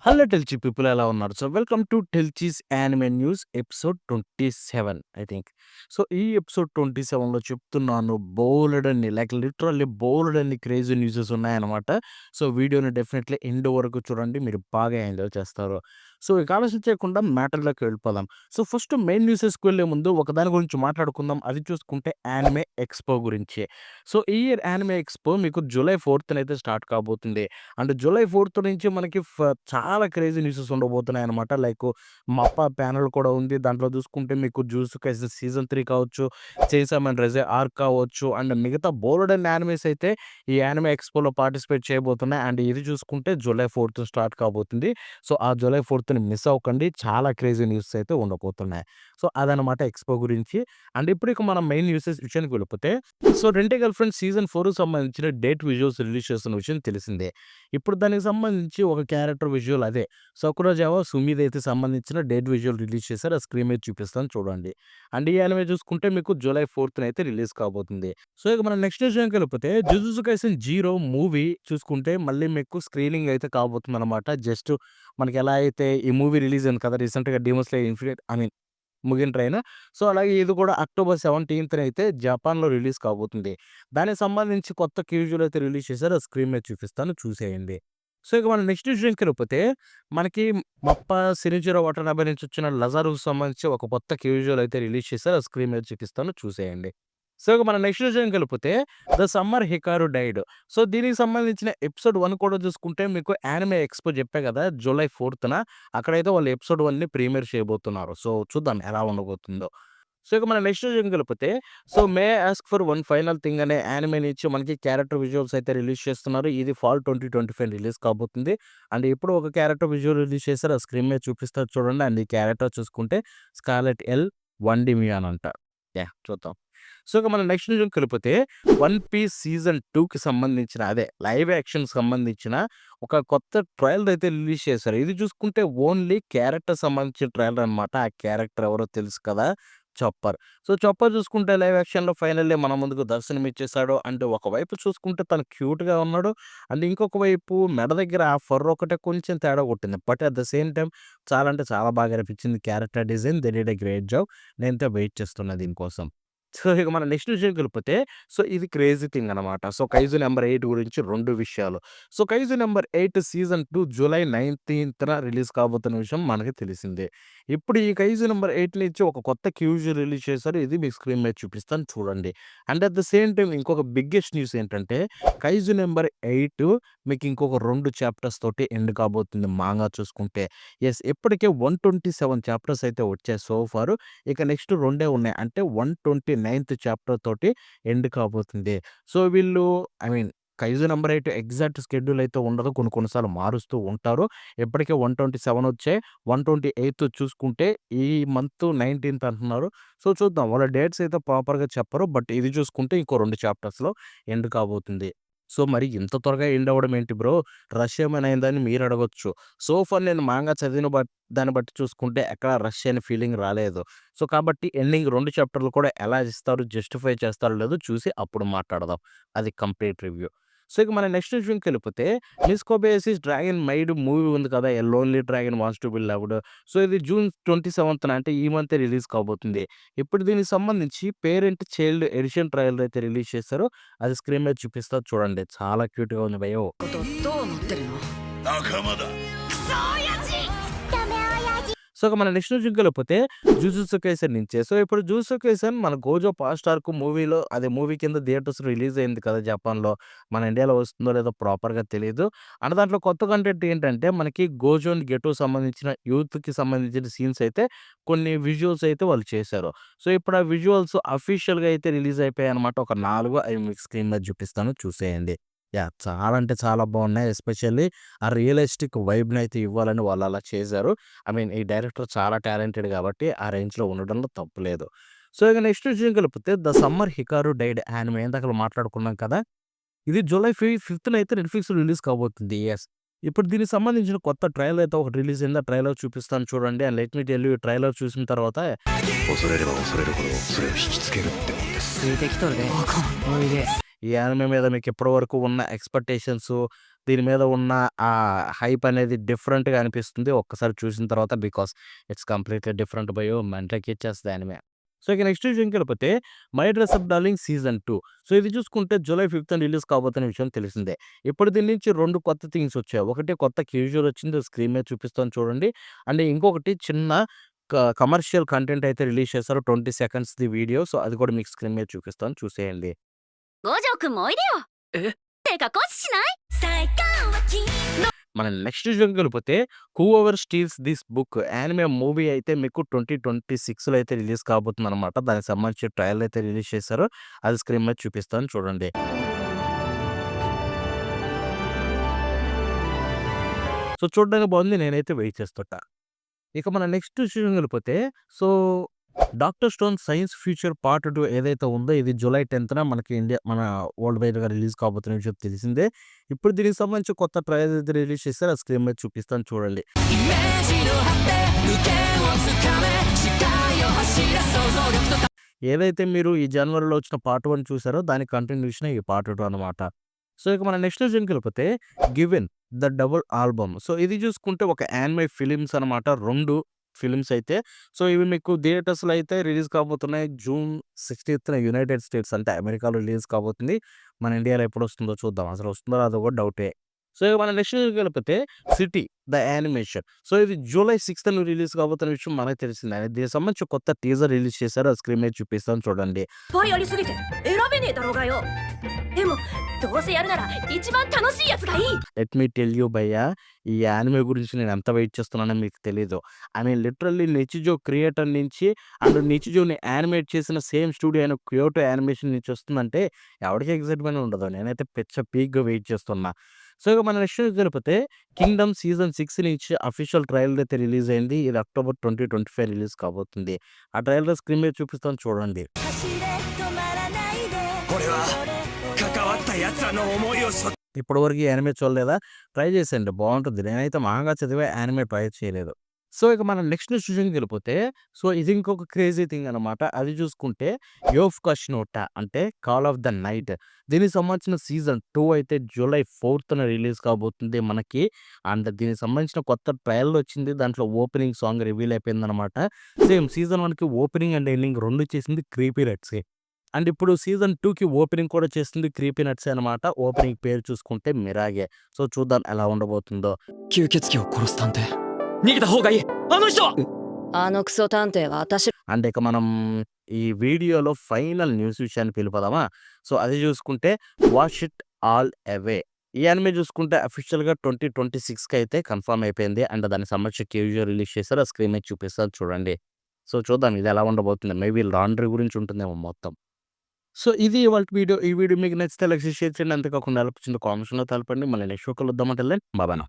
Hello టెల్చీ people ఎలా ఉన్నారు? So welcome to Telchi's anime news episode 27 I think. So ఈ episode 27లో చెప్తున్నాను బోలెడన్ని లిటరల్లీ బోలెడన్ని క్రేజీ న్యూసెస్ ఉన్నాయన్నమాట. సో వీడియోని డెఫినెట్లీ ఎండ్ వరకు చూడండి. మీరు బాగా ఎంజాయ్ చేస్తారు. సో ఇక ఆలస్యం చేయకుండా మ్యాటర్‌లోకి వెళ్ళిపోదాం. సో ఫస్ట్ మెయిన్ న్యూసెస్‌కి వెళ్ళే ముందు ఒకదాని గురించి మాట్లాడుకుందాం. అది చూసుకుంటే యానిమే ఎక్స్‌పో గురించి. సో ఈ ఇయర్ యానిమే ఎక్స్‌పో మీకు జూలై 4థ్ స్టార్ట్ కాబోతుంది. అండ్ జూలై 4థ్ నుంచి మనకి చాలా క్రేజీ న్యూసెస్ ఉండబోతున్నాయన్నమాట. లైక్ మప్పా ప్యానెల్ కూడా ఉంది. దాంట్లో చూసుకుంటే మీకు 'జుజుత్సు కైసెన్' సీజన్ 3 కావచ్చు, 'చేసామ్ అండ్ రెజే' ఆర్క్ కావచ్చు, అండ్ మిగతా బోలెడన్ని యానిమేస్ అయితే ఈ యానిమే ఎక్స్‌పోలో పార్టిసిపేట్ చేయబోతున్నాయి. అండ్ ఇది చూసుకుంటే జూలై 4థ్ స్టార్ట్ కాబోతుంది. సో ఆ జూలై 4థ్‌ని మిస్ అవ్వకండి. చాలా క్రేజీ న్యూస్ అయితే ఉండబోతున్నాయి. సో అదనమాట ఎక్స్‌పో గురించి. అండ్ ఇప్పుడు ఇక మనం మెయిన్ న్యూసెస్ విషయానికి వెళ్ళిపోతే, సో 'రెంటే గర్ల్ ఫ్రెండ్స్' సీజన్ 4కి సంబంధించిన డేట్ విజువల్స్ రిలీజ్ చేస్తున్న విషయం తెలిసిందే. ఇప్పుడు దానికి సంబంధించి ఒక క్యారెక్టర్ విజువల్ అదే 'సకురాజావా సుమి'దైతే సంబంధించిన డేట్ విజువల్ రిలీజ్ చేశారు. ఆ స్క్రీన్ మీద చూపిస్తాను చూడండి. అండ్ ఈ యానిమే చూసుకుంటే మీకు జూలై 4థ్ రిలీజ్ కాబోతుంది. సో ఇక మనం నెక్స్ట్ విషయానికి వెళ్ళిపోతే 'జుజుత్సు కైసెన్ జీరో' మూవీ చూసుకుంటే మళ్ళీ మీకు స్క్రీనింగ్ అయితే కాబోతుందన్నమాట. జస్ట్ మనకి ఎలా అయితే ఈ మూవీ రిలీజ్ అయింది కదా రీసెంట్‌గా 'demon slayer infinite' I mean 'Mugen train'. So అలాగే ఇది కూడా అక్టోబర్ 17థ్ అయితే జపాన్‌లో రిలీజ్ కాబోతుంది. దానికి సంబంధించి కొత్త విజువల్ అయితే రిలీజ్ చేశారు. ఆ స్క్రీన్ మీద చూపిస్తాను చూసేయండి. సో ఇక మనం నెక్స్ట్ విషయంకెళ్ళిపోతే, మనకి 'మప్పా సినిచిరో వాటనాబే' నుంచి వచ్చిన 'లజారు'కి సంబంధించి ఒక కొత్త విజువల్ అయితే రిలీజ్ చేశారు. ఆ స్క్రీన్ మీద చూపిస్తాను చూసేయండి. సో ఇక మనం నెక్స్ట్ విషయంకెళ్ళిపోతే 'the summer Hikaru died'. So దీనికి సంబంధించిన ఎపిసోడ్ 1 కూడా చూసుకుంటే మీకు యానిమే ఎక్స్‌పో చెప్పా కదా జూలై 4థ్‌న అక్కడైతే వాళ్ళు ఎపిసోడ్ 1ని ప్రీమియర్ చేయబోతున్నారు. సో చూద్దాం ఎలా ఉండబోతుందో. సో ఇక మనం నెక్స్ట్ విషయంకెళ్ళిపోతే, so 'may I ask for one final thing' అనే యానిమే నుంచి మనకి క్యారెక్టర్ విజువల్స్ అయితే రిలీజ్ చేస్తున్నారు. ఇది ఫాల్ 2025 రిలీజ్ కాబోతుంది. అండ్ ఇప్పుడు ఒక క్యారెక్టర్ విజువల్ రిలీజ్ చేశారు. ఆ స్క్రీన్ మీద చూపిస్తారు చూడండి. అండ్ ఈ క్యారెక్టర్ చూసుకుంటే 'స్కార్లెట్ ఎల్ వన్‌డిమియాన్' అంట. చూద్దాం. సో ఇక మనం నెక్స్ట్ విషయంకెళ్ళిపోతే, 'వన్ పీస్' సీజన్ 2కి సంబంధించిన అదే లైవ్ యాక్షన్‌కి సంబంధించిన ఒక కొత్త ట్రైలర్ అయితే రిలీజ్ చేశారు. ఇది చూసుకుంటే ఓన్లీ క్యారెక్టర్ సంబంధించిన ట్రైలర్ అనమాట. ఆ క్యారెక్టర్ ఎవరో తెలుసు కదా! 'చాప్పర్'. సో 'చాప్పర్' చూసుకుంటే లైవ్ యాక్షన్‌లో ఫైనల్లీ మన ముందుకు దర్శనమిచ్చేసాడు. అంటే ఒకవైపు చూసుకుంటే తను క్యూట్‌గా ఉన్నాడు. అండ్ ఇంకొక వైపు మెడ దగ్గర ఆ ఫర్ ఒకటే కొంచెం తేడా కొట్టింది. But at the same time చాలా అంటే చాలా బాగా అనిపించింది character design. They did a great job. నేనైతే వెయిట్ చేస్తున్నా దీనికోసం. సో ఇక మన నెక్స్ట్ విషయంకెళ్ళిపోతే, సో ఇది క్రేజీ థింగ్ అనమాట. సో 'కైజు నంబర్ 8' గురించి 2 విషయాలు. So 'Kaiju number 8' season 2 July 19థ్‌న రిలీజ్ కాబోతున్న విషయం మనకి తెలిసిందే. ఇప్పుడు ఈ 'కైజు నంబర్ 8' నుంచి ఒక కొత్త క్యూజ్ రిలీజ్ చేశారు. ఇది మీకు స్క్రీన్ మీద చూపిస్తాను చూడండి. And at the same time ఇంకొక బిగ్గెస్ట్ న్యూస్ ఏంటంటే, 'కైజు నంబర్ 8' మీకు ఇంకొక 2 చాప్టర్స్ తోటి ఎండ్ కాబోతుంది మాంగా చూసుకుంటే. యెస్ ఇప్పటికే 127 చాప్టర్స్ అయితే వచ్చాయి సో ఫార్. ఇక నెక్స్ట్ 2 ఉన్నాయి. అంటే 129థ్ చాప్టర్ తోటి ఎండ్ కాబోతుంది. సో వీళ్ళు I mean 'kaiju number 8' exact schedule అయితే ఉండదు. కొన్ని కొన్ని సార్లు మారుస్తూ ఉంటారు. ఇప్పటికే 127 వచ్చాయి. 128థ్ చూసుకుంటే ఈ మంత్ 19థ్ అంటున్నారు. సో చూద్దాం. వాళ్ళ డేట్స్ అయితే ప్రాపర్‌గా చెప్పరు. బట్ ఇది చూసుకుంటే ఇంకో 2 చాప్టర్స్‌లో ఎండ్ కాబోతుంది. సో మరి ఇంత త్వరగా ఎండ్ అవ్వడం ఏంటి బ్రో? రష్ ఏమైనా అయిందని మీరు అడగొచ్చు. సో ఫార్ నేను మాంగా చదివిన దాన్ని బట్టి చూసుకుంటే ఎక్కడ రష్ అనే ఫీలింగ్ రాలేదు. సో కాబట్టి ఎండింగ్ 2 చాప్టర్‌లు కూడా ఎలా ఇస్తారు, జస్టిఫై చేస్తారో లేదో చూసి అప్పుడు మాట్లాడదాం. అది కంప్లీట్ రివ్యూ. సో ఇక మన నెక్స్ట్ విషయంకెళ్ళిపోతే, 'Miss Kobayashi's dragon maid' movie ఉంది కదా! 'A lonely dragon wants to be loved'. So ఇది జూన్ 27థ్ అంటే ఈ మంతే రిలీజ్ కాబోతుంది. ఇప్పుడు దీనికి సంబంధించి పేరెంట్ చైల్డ్ ఎడిషన్ ట్రైలర్ అయితే రిలీజ్ చేశారు. అది స్క్రీన్ మీద చూపిస్తా చూడండి. చాలా క్యూట్‌గా ఉంది భయ్యో. ことどう思ってるの仲間だ。クソ親父ダメ親父 సో ఇక మన నెక్స్ట్ విషయంకెళ్ళిపోతే 'జుజుత్సు కైసెన్' నుంచే. సో ఇప్పుడు 'జుజుత్సు కైసెన్' మన 'గోజో పాస్ట్ ఆర్క్' మూవీలో అదే మూవీ కింద థియేటర్స్ రిలీజ్ అయింది కదా జపాన్‌లో. మన ఇండియాలో వస్తుందో లేదో ప్రాపర్‌గా తెలీదు. అండ్ దాంట్లో కొత్త కంటెంట్ ఏంటంటే మనకి 'గోజో అండ్ గెటో' సంబంధించిన యూత్‌కి సంబంధించిన సీన్స్ అయితే కొన్ని విజువల్స్ అయితే వాళ్ళు చేశారు. సో ఇప్పుడు ఆ విజువల్స్ అఫీషియల్‌గా అయితే రిలీజ్ అయిపోయాయన్నమాట. ఒక 4 అవి మీకు స్క్రీన్ మీద చూపిస్తాను చూసేయండి. చాలా అంటే చాలా బాగున్నాయి. ఎస్పెషల్లీ ఆ రియలిస్టిక్ వైబ్‌నైతే ఇవ్వాలని వాళ్ళు అలా చేశారు. ఐ మీన్ ఈ డైరెక్టర్ చాలా టాలెంటెడ్ కాబట్టి ఆ రేంజ్‌లో ఉండడంలో తప్పు లేదు. సో ఇక నెక్స్ట్ విషయంకెళ్ళిపోతే 'the summer Hikaru died' anime ఇందాకల మాట్లాడుకున్నాం కదా! ఇది జూలై 5థ్‌న అయితే నెట్‌ఫ్లిక్స్‌లో రిలీజ్ కాబోతుంది. యెస్. ఇప్పుడు దీనికి సంబంధించిన కొత్త ట్రైలర్ అయితే ఒకటి రిలీజ్ అయింది. ఆ ట్రైలర్ చూపిస్తాను చూడండి. And let me tell you ఈ ట్రైలర్ చూసిన తర్వాత 恐れれば恐れるほどそれを引きつけるってもんです。ついてきとるでおいで ఈ యానిమే మీద మీకు ఇప్పటి వరకు ఉన్న ఎక్స్‌పెక్టేషన్స్ దీని మీద ఉన్న హైప్ అనేది డిఫరెంట్‌గా అనిపిస్తుంది. ఒక్కసారి చూసిన తర్వాత బికాస్ ఇట్స్ కంప్లీట్‌లీ డిఫరెంట్ బయో మెంటలెక్కిచ్చేస్తది యానిమే. సో, ఇక నెక్స్ట్ విషయంకెళ్ళిపోతే 'my dress up darling' season 2. So, ఇది చూసుకుంటే జూలై 5థ్ రిలీజ్ కాబోతున్న విషయం తెలిసిందే. ఇప్పుడు దీని నుంచి 2 కొత్త థింగ్స్ వచ్చాయి. ఒకటి కొత్త క్యాజువల్ వచ్చింది. స్క్రీన్ మీద చూపిస్తాను చూడండి. అండ్ ఇంకొకటి చిన్న కమర్షియల్ కంటెంట్ అయితే రిలీజ్ చేశారు. 20 సెకండ్స్‌ది వీడియో. సో, అది కూడా మీకు స్క్రీన్ మీద చూపిస్తాను చూసేయండి. 五条くんもおいでよえてかコーチしない最高は君 మన నెక్స్ట్ విషయంకెళ్ళిపోతే 'whoever steals this book' anime movie అయితే మీకు 2026లో అయితే రిలీజ్ కాబోతుందనమాట. దానికి సంబంధించి ట్రైలర్ అయితే రిలీజ్ చేశారు. అది స్క్రీన్ మీద చూపిస్తాను చూడండి. సో, చూడడానికి బాగుంది. నేనైతే వెయిట్ చేస్తుంటా. ఇక మన నెక్స్ట్ విషయంకెళ్ళిపోతే so, 'doctor stone science future part 2' ఏదైతే ఉందో ఇది జూలై 10థ్ మనకి మన వరల్డ్ వైడ్‌గా రిలీజ్ కాబోతున్న విషయం తెలిసిందే. ఇప్పుడు దీనికి సంబంధించి కొత్త ట్రైలర్ అయితే రిలీజ్ చేశారు. అది స్క్రీన్ మీద చూపిస్తాను చూడండి. イメージの果て無限をつかめ視界を走れ想像力と ఏదైతే మీరు ఈ జనవరిలో వచ్చిన పార్ట్ 1 చూసారో దాని కంటిన్యూషనే ఈ పార్ట్ 2 అనమాట. సో, ఇక మన నెక్స్ట్ విషయంకెళ్ళిపోతే 'given the double album' so, ఇది చూసుకుంటే ఒక యానిమే ఫిల్మ్స్ అనమాట. 2 ఫిల్మ్స్ అయితే. సో, ఇవి మీకు థియేటర్స్‌లో అయితే రిలీజ్ కాబోతున్నాయి. జూన్ 16థ్ యునైటెడ్ స్టేట్స్ అంటే అమెరికాలో రిలీజ్ కాబోతుంది. మన ఇండియాలో ఎప్పుడొస్తుందో చూద్దాం. అసలు వస్తుందో రాదో కూడా డౌటే. సో, ఇక మన నెక్స్ట్ విషయంకెళ్ళిపోతే 'సిటీ ద యానిమేషన్' సో, ఇది జూలై 6థ్ రిలీజ్ కాబోతున్న విషయం మనకు తెలిసిందే. దీనికి సంబంధించి కొత్త టీజర్ రిలీజ్ చేశారు. అది స్క్రీన్ మీద చూపిస్తాను చూడండి. いっぱいありすぎて選べねえだろうがよでもどうせやるなら一番楽しいやつがいい లెట్ మీ టెల్ యూ భయ్యా ఈ యానిమే గురించి నేను ఎంత వెయిట్ చేస్తున్నానో మీకు తెలీదు. ఐ మీన్ లిటరల్లీ నిచిజో క్రియేటర్ నుంచి అండ్ నిచిజోని యానిమేట్ చేసిన సేమ్ స్టూడియో అయిన క్యోటో యానిమేషన్ నుంచి వస్తుందంటే ఎవరికి ఎక్సైట్‌మెంట్ ఉండదు. నేనైతే పీక్‌గా వెయిట్ చేస్తున్నా. సో, ఇక మన నెక్స్ట్ వెళ్ళిపోతే 'కింగ్డమ్' సీజన్ 6 నుంచి అఫీషియల్ ట్రైలర్ అయితే రిలీజ్ అయింది. ఇది అక్టోబర్ 2025 రిలీజ్ కాబోతుంది. ఆ ట్రైలర్ స్క్రీన్ మీద చూపిస్తాను చూడండి. 走れ止まらないで俺は関わった奴らの思いをそ ఇప్పటివరకు ఈ యానిమే చూడలేదా? ట్రై చేసేయండి బావుంటది. నేనైతే మహాగా చదివే యానిమే ట్రై చేయలేదు. సో, ఇక మనం నెక్స్ట్ విషయంకెళ్ళిపోతే సో, ఇది ఇంకొక క్రేజీ థింగ్ అనమాట. అది చూసుకుంటే 'యోఫుకా షినోటా' అంటే 'కాల్ ఆఫ్ ద నైట్' దీనికి సంబంధించిన సీజన్ 2 అయితే జూలై 4థ్ రిలీజ్ కాబోతుంది మనకి. అండ్ దీనికి సంబంధించిన కొత్త ట్రైలర్ వచ్చింది. దాంట్లో ఓపెనింగ్ సాంగ్ రివీల్ అయిపోయిందనమాట. సేమ్ సీజన్ 1కి ఓపెనింగ్ అండ్ ఎండింగ్ 2 చేసింది క్రీపీ నట్సే. అండ్ ఇప్పుడు సీజన్ 2కి ఓపెనింగ్ కూడా చేస్తుంది క్రీపీ నట్సే అనమాట. ఓపెనింగ్ పేరు చూసుకుంటే 'మిరాగే'. సో, చూద్దాం ఎలా ఉండబోతుందో. 吸血鬼を殺す探偵逃げた方がいいあの人はあのクソ探偵は私 అండ్ ఇక మనం ఈ వీడియోలో ఫైనల్ న్యూస్ విషయానికి వెళ్ళిపోదామా? సో, అది చూసుకుంటే 'వాష్ ఇట్ ఆల్ అవే' ఈ యానిమే చూసుకుంటే అఫీషియల్‌గా 2026కి అయితే కన్ఫర్మ్ అయిపోయింది. అండ్ దానికి సంబంధించి క్యాజువల్ రిలీజ్ చేశారు. ఆ స్క్రీన్ మీద చూపిస్తాను చూడండి. సో, చూద్దాం ఇది ఎలా ఉండబోతుంది. మేబీ లాండ్రీ గురించి ఉంటుందేమో మొత్తం. సో, ఇది ఇవాల్టి వీడియో. ఈ వీడియో మీకు నచ్చితే లైక్ చేసి షేర్ చేయండి. అంతేకాకుండా ఎలా వచ్చిందో కామెంట్స్‌లో తెలపండి. మళ్ళీ నెక్స్ట్ షో కలుద్దాం. Until then bye bye now.